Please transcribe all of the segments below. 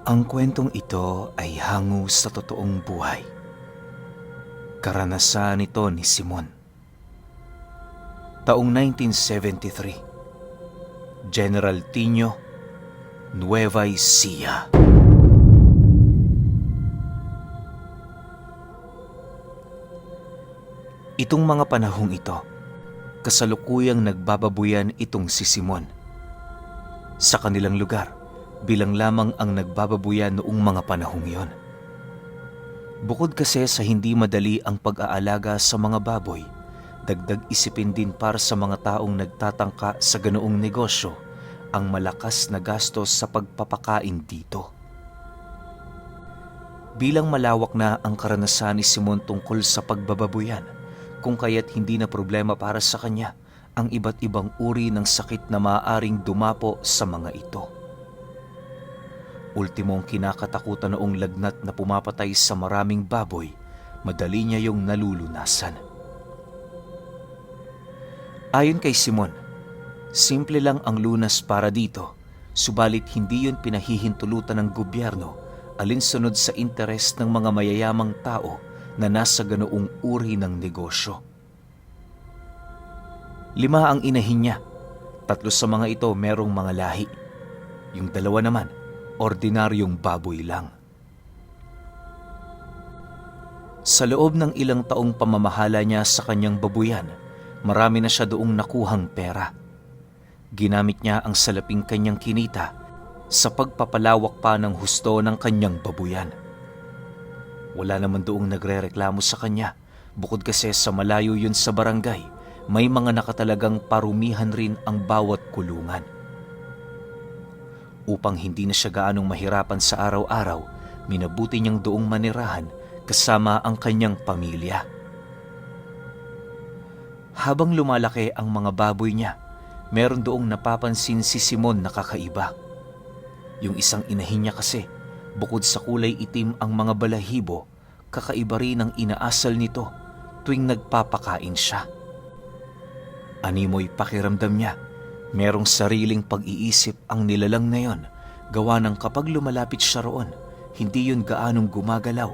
Ang kwentong ito ay hango sa totoong buhay. Karanasan ito ni Simon. Taong 1973, General Tino, Nueva Ecija. Itong mga panahong ito, kasalukuyang nagbababuyan itong si Simon. Sa kanilang lugar, bilang lamang ang nagbababuyan noong mga panahong iyon. Bukod kasi sa hindi madali ang pag-aalaga sa mga baboy, dagdag isipin din para sa mga taong nagtatangka sa ganoong negosyo ang malakas na gastos sa pagpapakain dito. Bilang malawak na ang karanasan ni Simon tungkol sa pagbababuyan, kung kaya't hindi na problema para sa kanya ang iba't ibang uri ng sakit na maaaring dumapo sa mga ito. Ultimong kinakatakutan noong lagnat na pumapatay sa maraming baboy, madali niya yung nalulunasan. Ayon kay Simon, simple lang ang lunas para dito, subalit hindi yun pinahihintulutan ng gobyerno alinsunod sa interes ng mga mayayamang tao na nasa ganoong uri ng negosyo. 5 ang inahin niya, 3 sa mga ito merong mga lahi. Yung 2 naman, ordinaryong baboy lang. Sa loob ng ilang taong pamamahala niya sa kanyang babuyan, marami na siya doong nakuhang pera. Ginamit niya ang salaping kanyang kinita sa pagpapalawak pa ng husto ng kanyang babuyan. Wala naman doong nagrereklamo sa kanya, bukod kasi sa malayo yun sa barangay, may mga nakatalagang parumihan rin ang bawat kulungan. Upang hindi na siya gaanong mahirapan sa araw-araw, minabuti niyang doong manirahan kasama ang kanyang pamilya. Habang lumalaki ang mga baboy niya, meron doong napapansin si Simon na kakaiba. Yung isang inahin niya kasi, bukod sa kulay itim ang mga balahibo, kakaiba rin ang inaasal nito tuwing nagpapakain siya. Animoy pakiramdam niya, merong sariling pag-iisip ang nilalang na yon, gawa ng kapag lumalapit siya roon, hindi yun gaanong gumagalaw,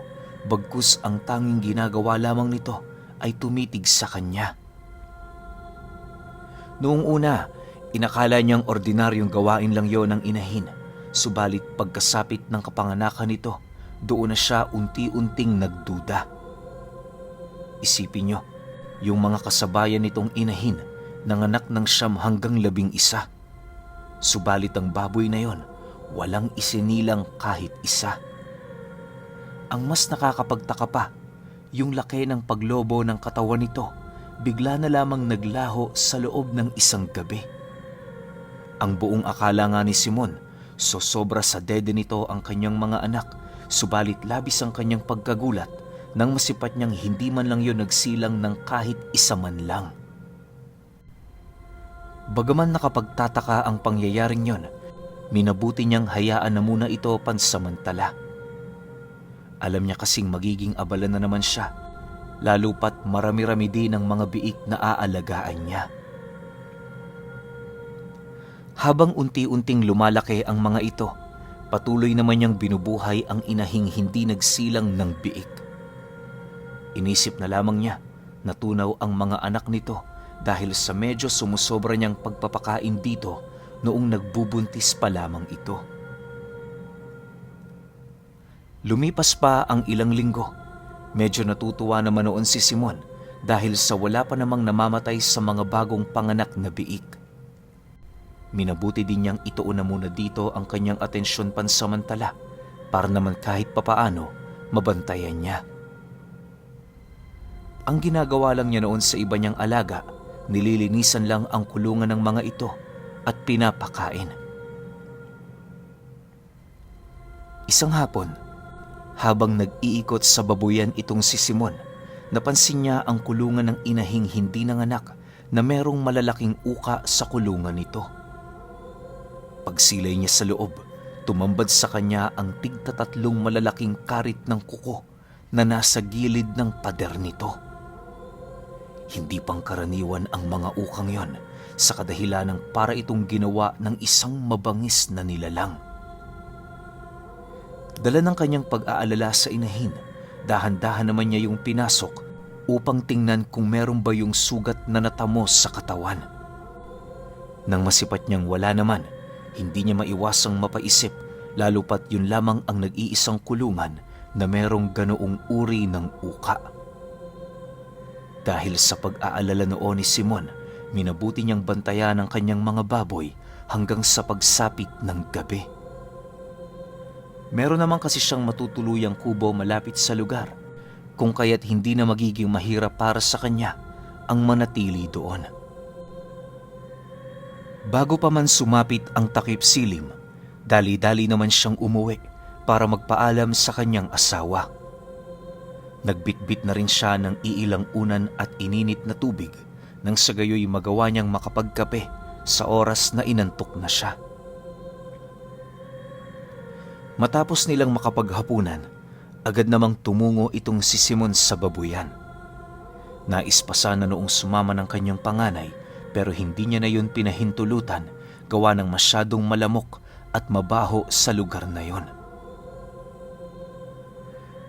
bagkus ang tanging ginagawa lamang nito ay tumitig sa kanya. Noong una, inakala niyang ordinaryong gawain lang yon ng inahin, subalit pagkasapit ng kapanganakan nito, doon na siya unti-unting nagduda. Isipin niyo, yung mga kasabayan nitong inahin, nanganak ng 9 hanggang 11. Subalit ang baboy na yon, walang isinilang kahit isa. Ang mas nakakapagtaka pa, yung laki ng paglobo ng katawan nito, bigla na lamang naglaho sa loob ng isang gabi. Ang buong akala nga ni Simon, sosobra sa dede nito ang kanyang mga anak, subalit labis ang kanyang pagkagulat nang masipat niyang hindi man lang yun nagsilang ng kahit isa man lang. Bagaman nakapagtataka ang pangyayaring yon, minabuti niyang hayaan na muna ito pansamantala. Alam niya kasing magiging abala na naman siya, lalo pat marami-rami din ang mga biik na aalagaan niya. Habang unti-unting lumalaki ang mga ito, patuloy naman niyang binubuhay ang inahing hindi nagsilang ng biik. Inisip na lamang niya, natunaw ang mga anak nito dahil sa medyo sumusobra niyang pagpapakain dito noong nagbubuntis pa lamang ito. Lumipas pa ang ilang linggo, medyo natutuwa naman noon si Simon dahil sa wala pa namang namamatay sa mga bagong panganak na biik. Minabuti din niyang ituon na muna dito ang kanyang atensyon pansamantala para naman kahit papaano mabantayan niya. Ang ginagawa lang niya noon sa iba niyang alaga, nililinisan lang ang kulungan ng mga ito at pinapakain. Isang hapon, habang nag-iikot sa babuyan itong si Simon, napansin niya ang kulungan ng inahing hindi nanganak na merong malalaking uka sa kulungan nito. Pagsilay niya sa loob, tumambad sa kanya ang tigtatatlong malalaking karit ng kuko na nasa gilid ng pader nito. Hindi pangkaraniwan ang mga ukang yon sa kadahilan ng para itong ginawa ng isang mabangis na nilalang. Dala ng kanyang pag-aalala sa inahin, dahan-dahan naman niya yung pinasok upang tingnan kung meron ba yung sugat na natamos sa katawan. Nang masipat niyang wala naman, hindi niya maiwasang mapaisip, lalo pat yun lamang ang nag-iisang kulungan na merong ganoong uri ng uka. Dahil sa pag-aalala noon ni Simon, minabuti niyang bantayan ang kanyang mga baboy hanggang sa pagsapit ng gabi. Meron naman kasi siyang matutuluyang kubo malapit sa lugar, kung kaya't hindi na magiging mahirap para sa kanya ang manatili doon. Bago pa man sumapit ang takip silim, dali-dali naman siyang umuwi para magpaalam sa kanyang asawa. Nagbitbit na rin siya ng iilang unan at ininit na tubig nang sa gayoy magawa niyang makapagkape sa oras na inantok na siya. Matapos nilang makapaghapunan, agad namang tumungo itong si Simon sa babuyan. Nais pa sana noong sumama ng kanyang panganay pero hindi niya na yun pinahintulutan gawa ng masyadong malamok at mabaho sa lugar na yon.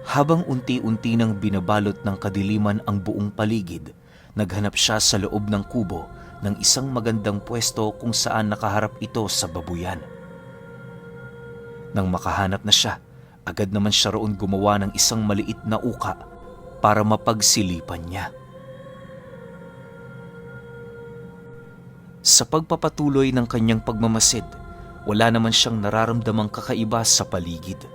Habang unti-unti nang binabalot ng kadiliman ang buong paligid, naghanap siya sa loob ng kubo ng isang magandang pwesto kung saan nakaharap ito sa babuyan. Nang makahanap na siya, agad naman siya roon gumawa ng isang maliit na uka para mapagsilipan niya. Sa pagpapatuloy ng kanyang pagmamasid, wala naman siyang nararamdamang kakaiba sa paligid.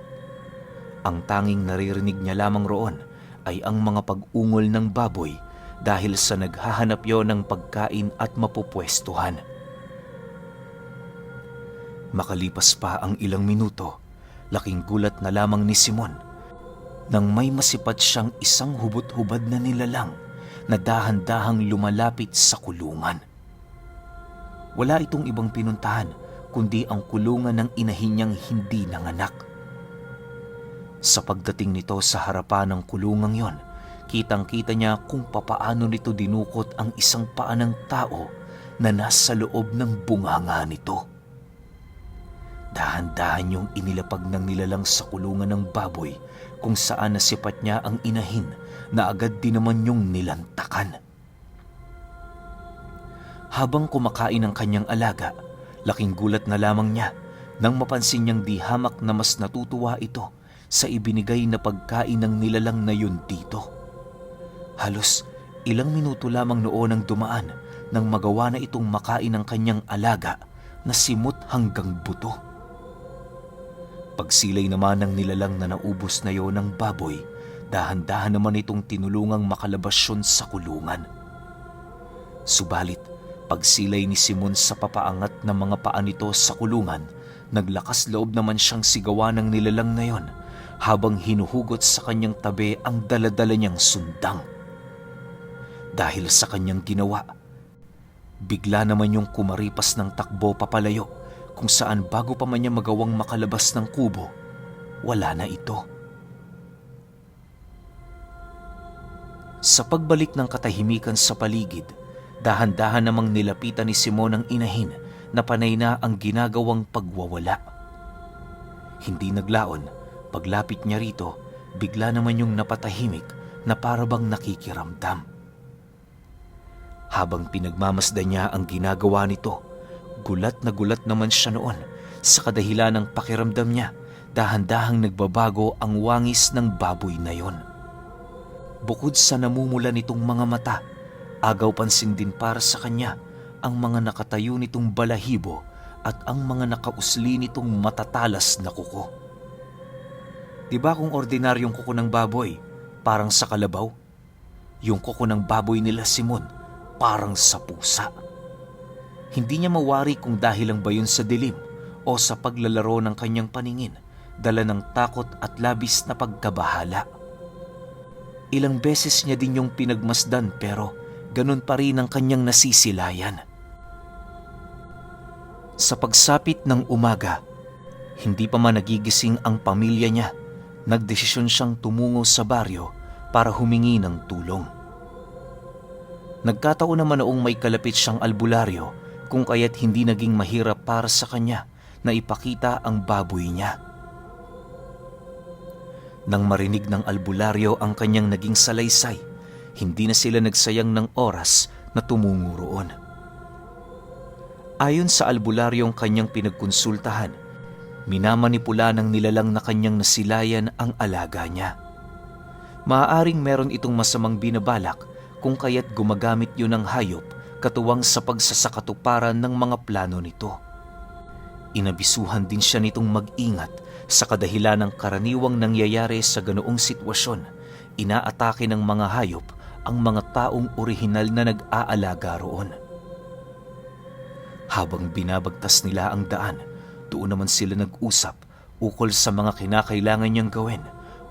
Ang tanging naririnig niya lamang roon ay ang mga pag-ungol ng baboy dahil sa naghahanap yon ng pagkain at mapupwestuhan. Makalipas pa ang ilang minuto, laking gulat na lamang ni Simon nang may masipat siyang isang hubot-hubad na nilalang na dahan-dahang lumalapit sa kulungan. Wala itong ibang pinuntahan kundi ang kulungan ng inahin niyang hindi nanganak. Sa pagdating nito sa harapan ng kulungang yon, kitang-kita niya kung papaano nito dinukot ang isang paa ng tao na nasa loob ng bunganga nito. Dahan-dahan niyong inilapag ng nilalang sa kulungan ng baboy kung saan nasipat niya ang inahin na agad din naman niyong nilantakan. Habang kumakain ang kanyang alaga, laking gulat na lamang niya nang mapansin niyang di hamak na mas natutuwa ito sa ibinigay na pagkain ng nilalang na yun dito. Halos ilang minuto lamang noon ang dumaan nang magawa na itong makain ng kanyang alaga na simot hanggang buto. Pagsilay naman ng nilalang na naubos na yon ng baboy, dahan-dahan naman itong tinulungang makalabas yun sa kulungan. Subalit, pagsilay ni Simon sa papaangat ng mga paa nito sa kulungan, naglakas loob naman siyang sigawan ng nilalang na yon habang hinuhugot sa kanyang tabi ang daladala niyang sundang. Dahil sa kanyang ginawa, bigla naman yung kumaripas ng takbo papalayo kung saan bago pa man niya magawang makalabas ng kubo, wala na ito. Sa pagbalik ng katahimikan sa paligid, dahan-dahan namang nilapitan ni Simon ang inahin na panay na ang ginagawang pagwawala. Hindi naglaon, paglapit niya rito, bigla naman yung napatahimik na parabang nakikiramdam. Habang pinagmamasdan niya ang ginagawa nito, gulat naman siya noon sa kadahilan ng pakiramdam niya, dahan-dahang nagbabago ang wangis ng baboy na yon. Bukod sa namumula nitong mga mata, agaw pansin din para sa kanya ang mga nakatayo nitong balahibo at ang mga nakausli nitong matatalas na kuko. Diba kung ordinaryong kuko ng baboy, parang sa kalabaw? Yung kuko ng baboy nila Simon, parang sa pusa. Hindi niya mawari kung dahil lang ba yun sa dilim o sa paglalaro ng kanyang paningin, dala ng takot at labis na pagkabahala. Ilang beses niya din yung pinagmasdan pero ganun pa rin ang kanyang nasisilayan. Sa pagsapit ng umaga, hindi pa man nagigising ang pamilya niya, nagdesisyon siyang tumungo sa baryo para humingi ng tulong. Nagkataon naman noong may kalapit siyang albularyo kung kaya't hindi naging mahirap para sa kanya na ipakita ang baboy niya. Nang marinig ng albularyo ang kanyang naging salaysay, hindi na sila nagsayang ng oras na tumungo roon. Ayon sa albularyong kanyang pinagkonsultahan, minamanipula ng nilalang na kanyang nasilayan ang alaga niya. Maaaring meron itong masamang binabalak kung kaya't gumagamit yun ng hayop katuwang sa pagsasakatuparan ng mga plano nito. Inabisuhan din siya nitong mag-ingat sa kadahilan ng karaniwang nangyayari sa ganoong sitwasyon. Inaatake ng mga hayop ang mga taong orihinal na nag-aalaga roon. Habang binabagtas nila ang daan, doon naman sila nag-usap ukol sa mga kinakailangan niyang gawin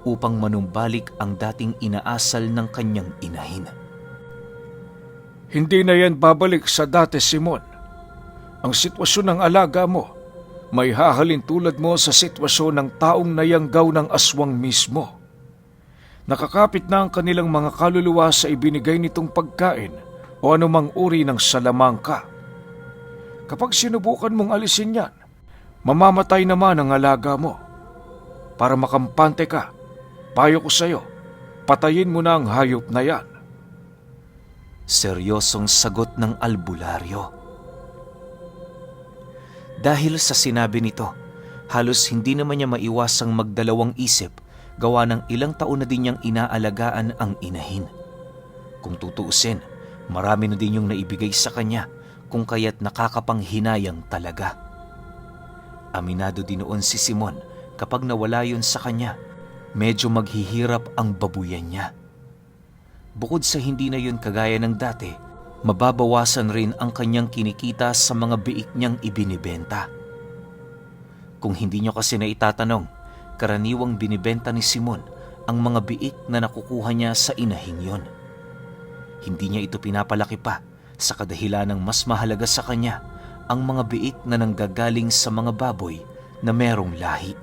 upang manumbalik ang dating inaasal ng kanyang inahin. Hindi na yan babalik sa dati, Simon. Ang sitwasyon ng alaga mo, may hahalin tulad mo sa sitwasyon ng taong nayanggaw ng aswang mismo. Nakakapit na ang kanilang mga kaluluwa sa ibinigay nitong pagkain o anumang uri ng salamangka. Kapag sinubukan mong alisin yan, mamamatay naman ang alaga mo. Para makampante ka, payo ko sa'yo, patayin mo na ang hayop na yan. Seryosong sagot ng albularyo. Dahil sa sinabi nito, halos hindi naman niya maiwasang magdalawang isip gawa ng ilang taon na din niyang inaalagaan ang inahin. Kung tutuusin, marami na din yung naibigay sa kanya kung kaya't nakakapanghinayang talaga. Aminado din noon si Simon kapag nawala yun sa kanya, medyo maghihirap ang babuyan niya. Bukod sa hindi na yun kagaya ng dati, mababawasan rin ang kanyang kinikita sa mga biik niyang ibinibenta. Kung hindi niyo kasi na itatanong, karaniwang binibenta ni Simon ang mga biik na nakukuha niya sa inahin yon. Hindi niya ito pinapalaki pa sa kadahilan ng mas mahalaga sa kanya ang mga biik na nanggagaling sa mga baboy na merong lahi.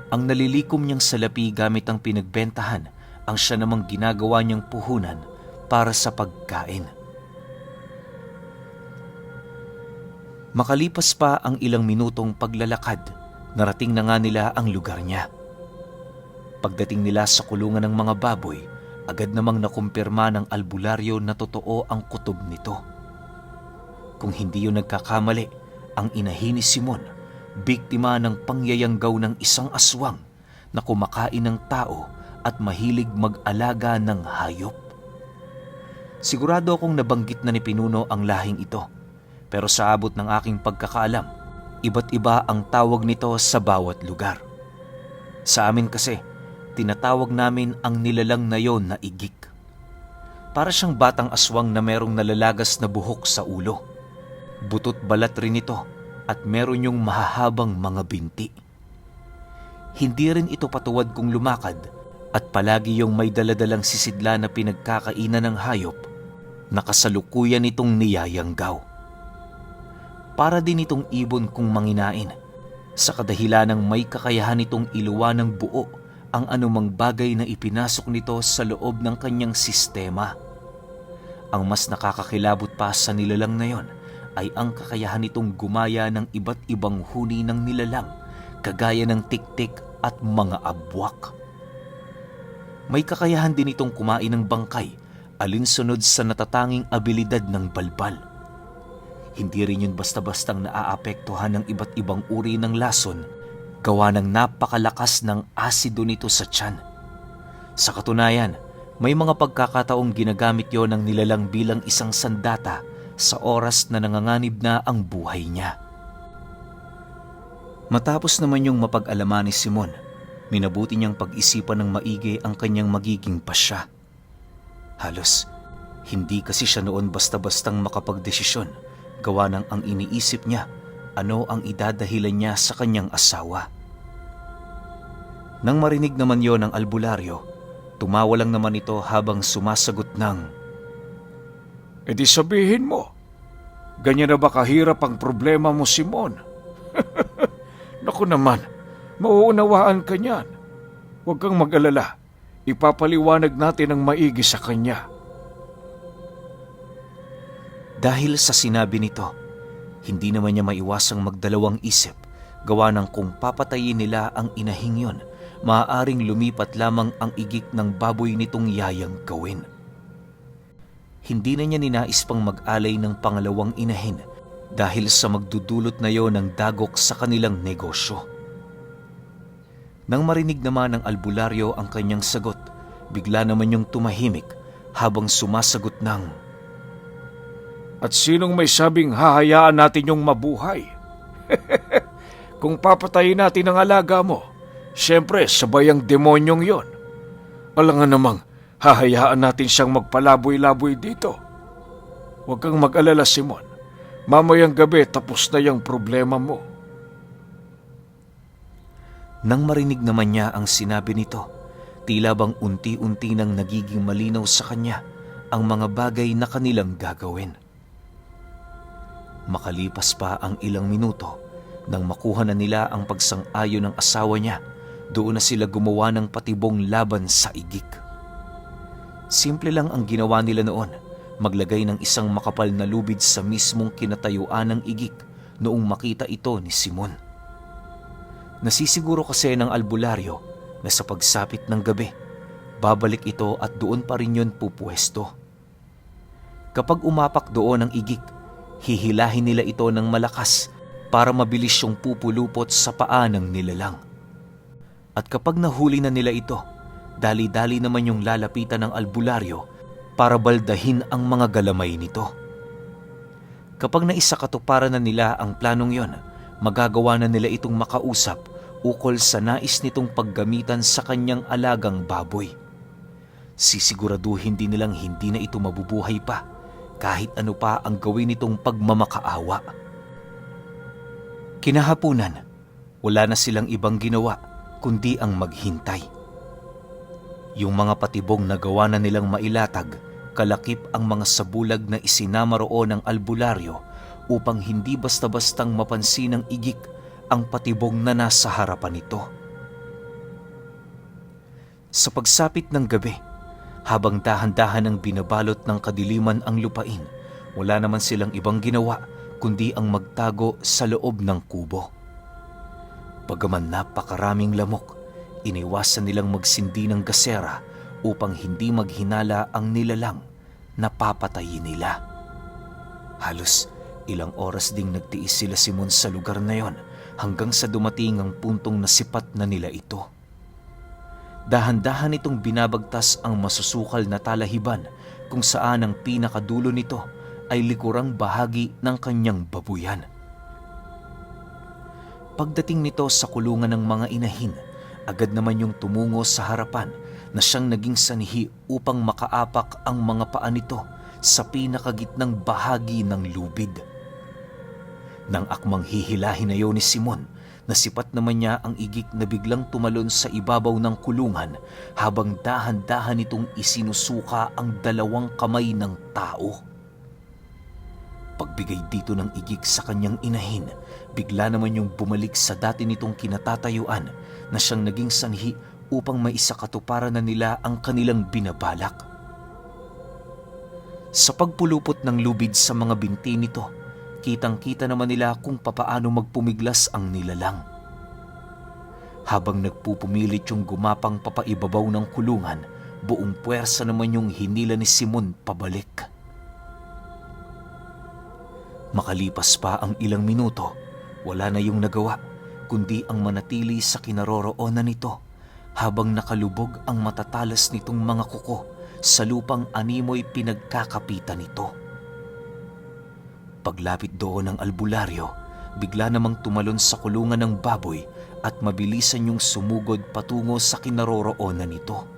Ang nalilikom niyang salapi gamit ang pinagbentahan ang siya namang ginagawa niyang puhunan para sa pagkain. Makalipas pa ang ilang minutong paglalakad, narating na nga nila ang lugar niya. Pagdating nila sa kulungan ng mga baboy, agad namang nakumpirma ng albularyo na totoo ang kutob nito. Kung hindi yun nagkakamali, ang inahin ni Simon, biktima ng pangyayanggaw ng isang aswang na kumakain ng tao at mahilig mag-alaga ng hayop. Sigurado akong nabanggit na ni Pinuno ang lahing ito, pero sa abot ng aking pagkakaalam, iba't iba ang tawag nito sa bawat lugar. Sa amin kasi, tinatawag namin ang nilalang na yon na igik. Para siyang batang aswang na merong nalalagas na buhok sa ulo. Butot balat rin ito at meron yung mahahabang mga binti. Hindi rin ito patuwad kung lumakad at palagi yung may daladalang sisidla na pinagkakainan ng hayop na kasalukuyan itong niyayanggaw. Para din itong ibon kung manginain, sa kadahilan ng may kakayahan itong iluwa ng buo ang anumang bagay na ipinasok nito sa loob ng kanyang sistema. Ang mas nakakakilabot pa sa nilalang na yon ay ang kakayahan nitong gumaya ng iba't ibang huni ng nilalang, kagaya ng tiktik at mga abwak. May kakayahan din itong kumain ng bangkay, alinsunod sa natatanging abilidad ng balbal. Hindi rin yun basta-bastang naaapektuhan ng iba't ibang uri ng lason, gawa ng napakalakas ng asido nito sa tiyan. Sa katunayan, may mga pagkakataong ginagamit yon ng nilalang bilang isang sandata sa oras na nanganganib na ang buhay niya. Matapos naman yung mapag-alaman ni Simon, minabuti niyang pag-isipan ng maigi ang kanyang magiging pasya. Halos, hindi kasi siya noon basta-bastang makapagdesisyon, gawa ng ang iniisip niya ano ang idadahilan niya sa kanyang asawa. Nang marinig naman yon ng albularyo, tumawa lang naman ito habang sumasagot ng, E di sabihin mo, ganyan na ba kahirap ang problema mo, Simon? Naku naman, mauunawaan ka niyan. Huwag kang mag-alala, ipapaliwanag natin ang maigi sa kanya. Dahil sa sinabi nito, hindi naman niya maiwasang magdalawang isip, gawa ng kung papatayin nila ang inahing yon, maaaring lumipat lamang ang igik ng baboy nitong yayang gawin. Hindi na niya ninais pang mag-alay ng pangalawang inahin dahil sa magdudulot na yon ng dagok sa kanilang negosyo. Nang marinig naman ng albularyo ang kanyang sagot, bigla naman yung tumahimik habang sumasagot ng, At sinong may sabing hahayaan natin yung mabuhay? Kung papatayin natin ang alaga mo, syempre sabay ang demonyong yon. Alangan namang hahayaan natin siyang magpalaboy-laboy dito. Huwag kang mag-alala, Simon. Mamayang gabi tapos na yung problema mo. Nang marinig naman niya ang sinabi nito, tila bang unti-unti nang nagiging malinaw sa kanya ang mga bagay na kanilang gagawin. Makalipas pa ang ilang minuto, nang makuha na nila ang pagsang-ayon ng asawa niya, doon na sila gumawa ng patibong laban sa igik. Simple lang ang ginawa nila noon, maglagay ng isang makapal na lubid sa mismong kinatayuan ng igik noong makita ito ni Simon. Nasisiguro kasi ng albularyo na sa pagsapit ng gabi, babalik ito at doon pa rin yun pupwesto. Kapag umapak doon ang igik, hihilahin nila ito ng malakas para mabilis yung pupulupot sa paa ng nilalang. At kapag nahuli na nila ito, dali-dali naman yung lalapitan ng albularyo para baldahin ang mga galamay nito. Kapag naisakatuparan na nila ang planong yon, magagawa na nila itong makausap ukol sa nais nitong paggamitan sa kanyang alagang baboy. Sisiguraduhin din nilang hindi na ito mabubuhay pa kahit ano pa ang gawin nitong pagmamakaawa. Kinahapunan, wala na silang ibang ginawa kundi ang maghintay. Yung mga patibong na gawa na nilang mailatag, kalakip ang mga sabulag na isinama roon ng albularyo upang hindi basta-bastang mapansin ng igik ang patibong na nasa harapan nito. Sa pagsapit ng gabi, habang dahan-dahan ang binabalot ng kadiliman ang lupain, wala naman silang ibang ginawa kundi ang magtago sa loob ng kubo. Bagaman napakaraming lamok, iniwasan nilang magsindi ng gasera upang hindi maghinala ang nilalang na papatayin nila. Halos ilang oras ding nagtiis sila Simon sa lugar na yon hanggang sa dumating ang puntong nasipat na nila ito. Dahan-dahan itong binabagtas ang masusukal na talahiban kung saan ang pinakadulo nito ay likurang bahagi ng kanyang babuyan. Pagdating nito sa kulungan ng mga inahin, agad naman yung tumungo sa harapan na siyang naging sanhi upang makaapak ang mga paa nito sa pinakagitnang bahagi ng lubid. Nang akmang hihilahin na yun ni Simon, nasipat naman niya ang igik na biglang tumalon sa ibabaw ng kulungan habang dahan-dahan itong isinusuka ang dalawang kamay ng tao. Pagbigay dito ng igik sa kanyang inahin, bigla naman yung bumalik sa dati nitong kinatatayuan na siyang naging sanhi upang maisakatuparan na nila ang kanilang binabalak. Sa pagpulupot ng lubid sa mga binti nito, kitang-kita naman nila kung papaano magpumiglas ang nilalang. Habang nagpupumilit yung gumapang papaibabaw ng kulungan, buong puwersa naman yung hinila ni Simon pabalik. Makalipas pa ang ilang minuto, wala na yung nagawa kundi ang manatili sa kinaroroonan nito habang nakalubog ang matatalas nitong mga kuko sa lupang animoy pinagkakapitan nito. Paglapit doon ng albularyo, bigla namang tumalon sa kulungan ng baboy at mabilisan yung sumugod patungo sa kinaroroonan nito.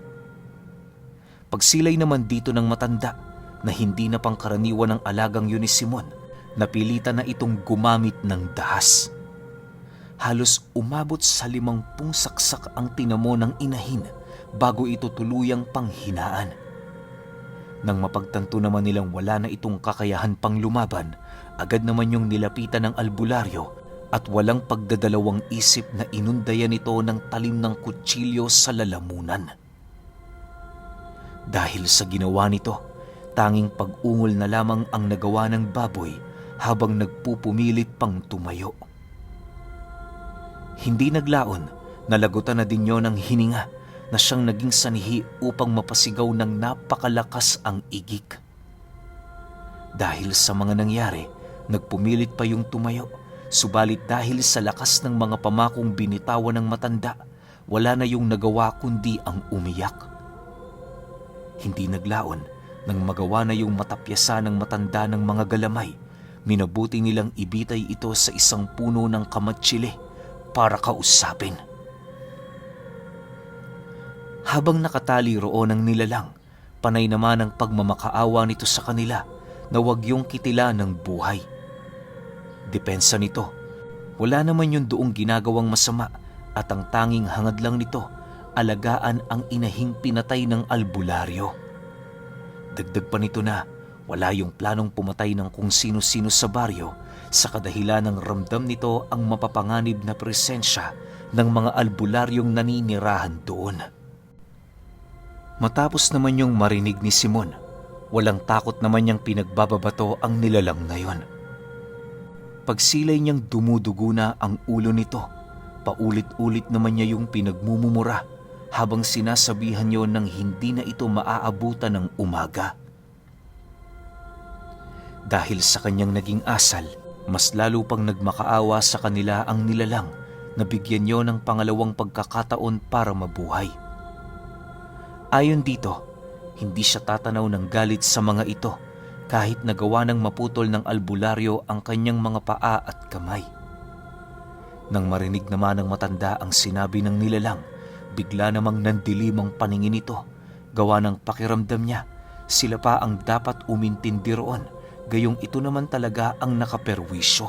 Pagsilay naman dito ng matanda na hindi na pangkaraniwan ng alagang yun ni Simon, napilitan na itong gumamit ng dahas. Halos umabot sa 50 saksak ang tinamo ng inahin bago ito tuluyang panghinaan. Nang mapagtanto naman nilang wala na itong kakayahan pang lumaban, agad naman yung nilapitan ng albularyo at walang pagdadalawang isip na inundayan ito ng talim ng kutsilyo sa lalamunan. Dahil sa ginawa nito, tanging pag-ungol na lamang ang nagawa ng baboy habang nagpupumilit pang tumayo. Hindi naglaon Nalagutan na din yon ng hininga na siyang naging sanihi upang mapasigaw ng napakalakas ang igik. Dahil sa mga nangyari, nagpumilit pa yung tumayo, subalit dahil sa lakas ng mga pamakong binitawan ng matanda, wala na yung nagawa kundi ang umiyak. Hindi naglaon nang magawa na yung matapyasa ng matanda ng mga galamay, minabuti nilang ibitay ito sa isang puno ng kamatsili para kausapin. Habang nakatali roon ang nilalang, panay naman ang pagmamakaawa nito sa kanila na wag yung kitila ng buhay. Depensa nito, wala naman yung doong ginagawang masama at ang tanging hangad lang nito, alagaan ang inahing pinatay ng albularyo. Dagdag pa nito na wala yung planong pumatay ng kung sino-sino sa baryo sa kadahilan ng ramdam nito ang mapapanganib na presensya ng mga albularyong naninirahan doon. Matapos naman yung marinig ni Simon, walang takot naman niyang pinagbababato ang nilalang na yon. Pagsilay niyang dumudugo na ang ulo nito, paulit-ulit naman niya yung pinagmumumura habang sinasabihan yon ng hindi na ito maaabutan ng umaga. Dahil sa kanyang naging asal, mas lalo pang nagmakaawa sa kanila ang nilalang na bigyan niyo ng pangalawang pagkakataon para mabuhay. Ayon dito, hindi siya tatanaw ng galit sa mga ito kahit nagawa ng maputol ng albularyo ang kanyang mga paa at kamay. Nang marinig naman ng matanda ang sinabi ng nilalang, bigla namang nandilim ang paningin nito. Gawa ng pakiramdam niya, sila pa ang dapat umintindi roon, gayong ito naman talaga ang nakaperwisyo.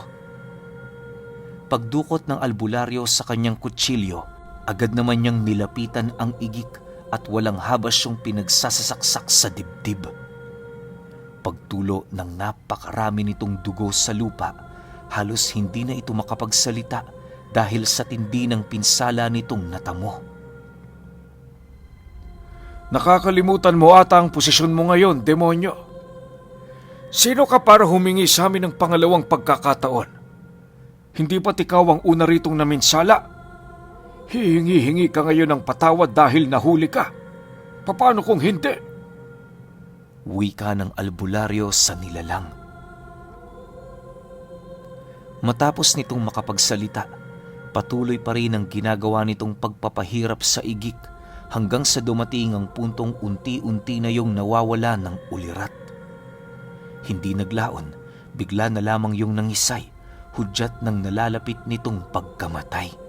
Pagdukot ng albularyo sa kanyang kutsilyo, agad naman niyang nilapitan ang igik at walang habas yung pinagsasasaksak sa dibdib. Pagtulo ng napakarami nitong dugo sa lupa, halos hindi na ito makapagsalita dahil sa tindi ng pinsala nitong natamo. Nakakalimutan mo ata ang posisyon mo ngayon, demonyo. Sino ka para humingi sa amin ng pangalawang pagkakataon? Hindi ba't ikaw ang una ritong naminsala? Hihingi-hingi ka ngayon ng patawad dahil nahuli ka. Paano kung hindi? Wika ng albularyo sa nilalang. Matapos nitong makapagsalita, patuloy pa rin ang ginagawa nitong pagpapahirap sa igik hanggang sa dumating ang puntong unti-unti na yung nawawala ng ulirat. Hindi naglaon, bigla na lamang yung nangisay, hudyat ng nalalapit nitong pagkamatay.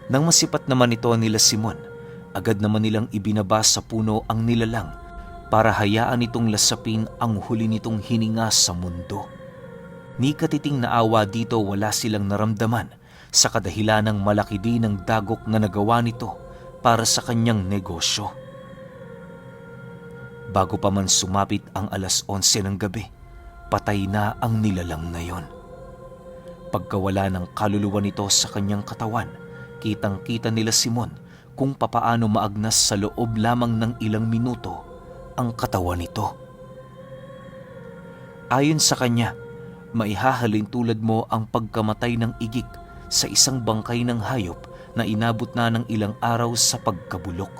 Nang masipat naman ito nila Simon, agad naman nilang ibinaba sa puno ang nilalang para hayaan itong lasapin ang huli nitong hininga sa mundo. Ni katiting na awa dito wala silang naramdaman sa kadahilan ng malaki din ang dagok na nagawa nito para sa kanyang negosyo. Bago pa man sumapit ang 11:11 ng gabi, patay na ang nilalang na yon. Pagkawala ng kaluluwa nito sa kanyang katawan, kitang-kita nila Simon kung papaano maagnas sa loob lamang ng ilang minuto ang katawan nito. Ayon sa kanya, maihahalin tulad mo ang pagkamatay ng igik sa isang bangkay ng hayop na inabot na ng ilang araw sa pagkabulok.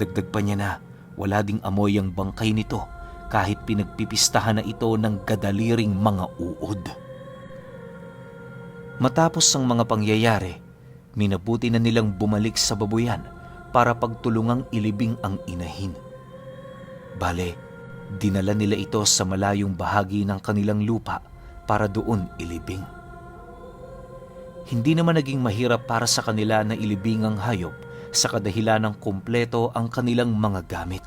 Dagdag pa niya na wala ding amoy ang bangkay nito kahit pinagpipistahan na ito ng gadaliring mga uod. Matapos ang mga pangyayari, minabuti na nilang bumalik sa babuyan para pagtulungang ilibing ang inahin. Bale, dinala nila ito sa malayong bahagi ng kanilang lupa para doon ilibing. Hindi naman naging mahirap para sa kanila na ilibing ang hayop sa kadahilan ng kumpleto ang kanilang mga gamit.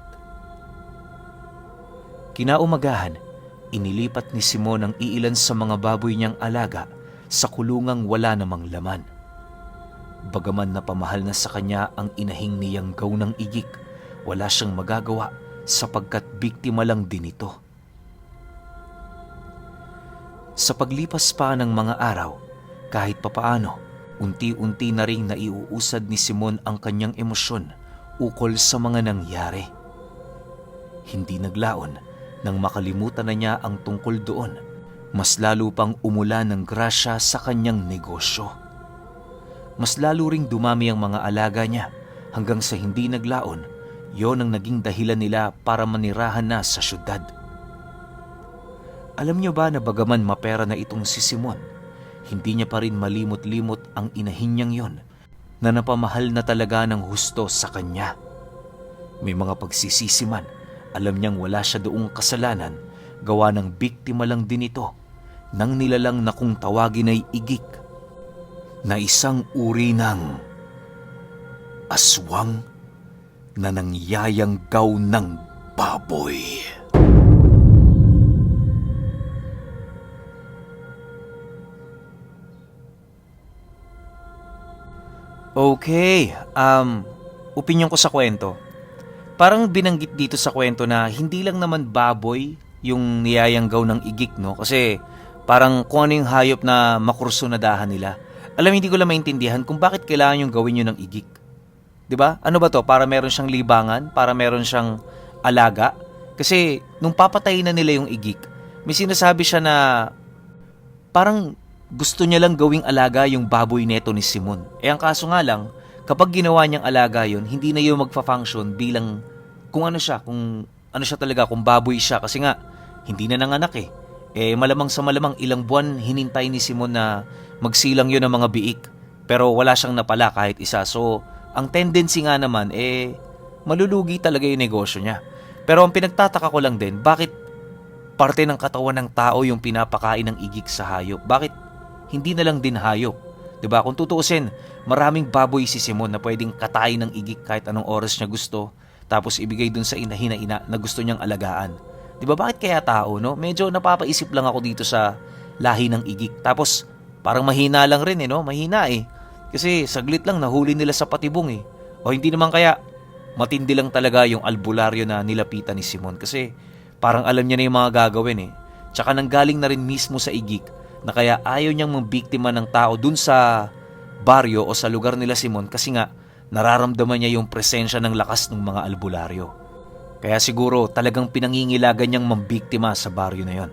Kinaumagahan, inilipat ni Simon ang iilan sa mga baboy niyang alaga sa kulungang wala namang laman. Bagaman na pamahal na sa kanya ang inahing niyanggaw ng igik, wala siyang magagawa sapagkat biktima lang din ito. Sa paglipas pa ng mga araw, kahit papaano, unti-unti na ring naiuusad ni Simon ang kanyang emosyon ukol sa mga nangyari. Hindi naglaon nang makalimutan na niya ang tungkol doon, mas lalo pang umulan ng grasya sa kanyang negosyo. mas lalo ring dumami ang mga alaga niya hanggang sa hindi naglaon, yon ang naging dahilan nila para manirahan na sa syudad. Alam niyo ba na bagaman mapera na itong si Simon, hindi niya pa rin malimot-limot ang inahin niyang yon na napamahal na talaga ng husto sa kanya. May mga pagsisisi man, alam niyang wala siya doong kasalanan, gawa ng biktima lang din ito ng nilalang na kung tawagin ay igik, na isang uri ng aswang na nangyayanggaw ng baboy. Okay, opinyon ko sa kwento. Parang binanggit dito sa kwento na hindi lang naman baboy yung niyayanggaw ng igik, no? Kasi parang kung ano yung hayop na makursunadahan nila. Alam, hindi ko lang maintindihan kung bakit kailangan yung gawin yun ng igik. 'Di ba? Ano ba to? Para meron siyang libangan? Para meron siyang alaga? Kasi nung papatayin na nila yung igik, may sinasabi siya na parang gusto niya lang gawing alaga yung baboy neto ni Simon. Ang kaso nga lang, kapag ginawa niyang alaga yun, hindi na yun magfa-function bilang kung ano siya talaga, kung baboy siya. Kasi nga, hindi na nanganak eh. Malamang sa malamang ilang buwan hinintay ni Simon na magsilang yun ng mga biik. Pero wala siyang napala kahit isa. So, ang tendency nga naman, malulugi talaga yung negosyo niya. Pero ang pinagtataka ko lang din, bakit parte ng katawan ng tao yung pinapakain ng igik sa hayop? Bakit hindi na lang din hayop? 'Di ba? Kung tutuusin, maraming baboy si Simon na pwedeng katayin ng igik kahit anong oras niya gusto, tapos ibigay dun sa inahin na ina na gusto niyang alagaan. 'Di ba? Bakit kaya tao, no? Medyo napapaisip lang ako dito sa lahi ng igik. Tapos parang mahina lang rin no? Mahina Kasi saglit lang nahuli nila sa patibong O hindi naman kaya matindi lang talaga yung albularyo na nilapitan ni Simon, kasi parang alam niya na yung mga gagawin Tsaka nanggaling na rin mismo sa igik na kaya ayaw niyang mambiktima ng tao dun sa baryo o sa lugar nila Simon, kasi nga nararamdaman niya yung presensya ng lakas ng mga albularyo. Kaya siguro talagang pinangingilagan niyang mambiktima sa baryo na yon.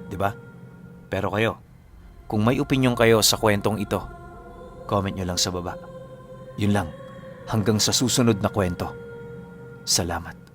'Di ba? Pero kayo, kung may opinyon kayo sa kwentong ito, comment nyo lang sa baba. Yun lang, hanggang sa susunod na kwento. Salamat.